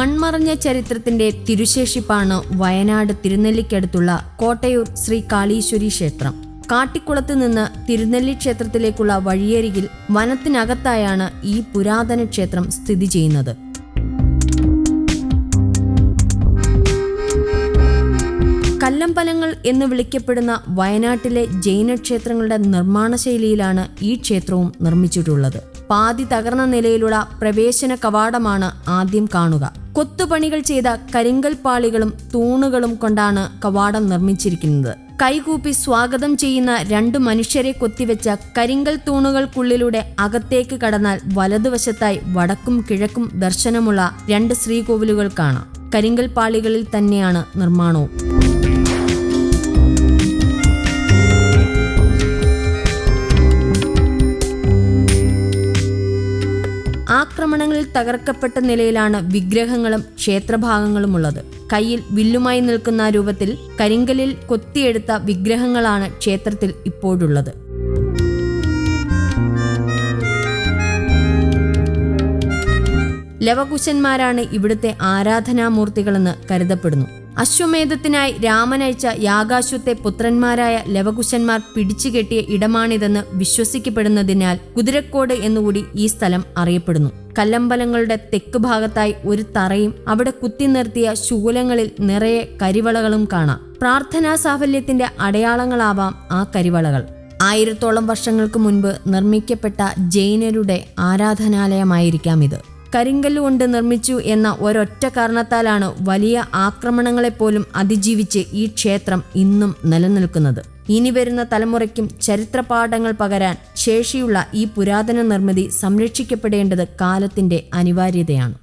മൺമറഞ്ഞ ചരിത്രത്തിന്റെ തിരുശേഷിപ്പാണ് വയനാട് തിരുനെല്ലിക്കടുത്തുള്ള കോട്ടയൂർ ശ്രീ കാളീശ്വരി ക്ഷേത്രം. കാട്ടിക്കുളത്ത് നിന്ന് തിരുനെല്ലി ക്ഷേത്രത്തിലേക്കുള്ള വഴിയരികിൽ വനത്തിനകത്തായാണ് ഈ പുരാതന ക്ഷേത്രം സ്ഥിതി ചെയ്യുന്നത്. കല്ലമ്പലങ്ങൾ എന്ന് വിളിക്കപ്പെടുന്ന വയനാട്ടിലെ ജൈന ക്ഷേത്രങ്ങളുടെ നിർമ്മാണ ശൈലിയിലാണ് ഈ ക്ഷേത്രവും നിർമ്മിച്ചിട്ടുള്ളത്. പാതി തകർന്ന നിലയിലുള്ള പ്രവേശന കവാടമാണ് ആദ്യം കാണുക. കൊത്തുപണികൾ ചെയ്ത കരിങ്കൽ പാളികളും തൂണുകളും കൊണ്ടാണ് കവാടം നിർമ്മിച്ചിരിക്കുന്നത്. കൈകൂപ്പി സ്വാഗതം ചെയ്യുന്ന 2 മനുഷ്യരെ കൊത്തിവെച്ച കരിങ്കൽ തൂണുകൾക്കുള്ളിലൂടെ അകത്തേക്ക് കടന്നാൽ വലതുവശത്തായി വടക്കും കിഴക്കും ദർശനമുള്ള 2 ശ്രീകോവിലുകൾ കാണാം. കരിങ്കൽ പാളികളിൽ തന്നെയാണ് നിർമ്മാണവും. ആക്രമണങ്ങളിൽ തകർക്കപ്പെട്ട നിലയിലാണ് വിഗ്രഹങ്ങളും ക്ഷേത്രഭാഗങ്ങളും ഉള്ളത്. കയ്യിൽ വില്ലുമായി നിൽക്കുന്ന രൂപത്തിൽ കരിങ്കലിൽ കൊത്തിയെടുത്ത വിഗ്രഹങ്ങളാണ് ക്ഷേത്രത്തിൽ ഇപ്പോഴുള്ളത്. ലവകുശന്മാരാണ് ഇവിടുത്തെ ആരാധനാമൂർത്തികളെന്ന് കരുതപ്പെടുന്നു. അശ്വമേധത്തിനായി രാമനയച്ച യാഗാശ്വത്തെ പുത്രന്മാരായ ലവകുശന്മാർ പിടിച്ചുകെട്ടിയ ഇടമാണിതെന്ന് വിശ്വസിക്കപ്പെടുന്നതിനാൽ കുതിരക്കോട് എന്നുകൂടി ഈ സ്ഥലം അറിയപ്പെടുന്നു. കല്ലമ്പലങ്ങളുടെ തെക്ക് ഭാഗത്തായി ഒരു തറയും അവിടെ കുത്തി നിർത്തിയ ശൂലങ്ങളിൽ നിറയെ കരിവളകളും കാണാം. പ്രാർത്ഥനാ സാഫല്യത്തിന്റെ അടയാളങ്ങളാവാം ആ കരിവളകൾ. 1000ഓളം വർഷങ്ങൾക്ക് മുൻപ് നിർമ്മിക്കപ്പെട്ട ജൈനരുടെ ആരാധനാലയമായിരിക്കാം ഇത്. കരിങ്കല്ലുകൊണ്ട് നിർമ്മിച്ചു എന്ന ഒരൊറ്റ കാരണത്താലാണ് വലിയ ആക്രമണങ്ങളെപ്പോലും അതിജീവിച്ച് ഈ ക്ഷേത്രം ഇന്നും നിലനിൽക്കുന്നത്. ഇനി വരുന്ന തലമുറയ്ക്കും ചരിത്രപാഠങ്ങൾ പകരാൻ ശേഷിയുള്ള ഈ പുരാതന നിർമ്മിതി സംരക്ഷിക്കപ്പെടേണ്ടത് കാലത്തിന്റെ അനിവാര്യതയാണ്.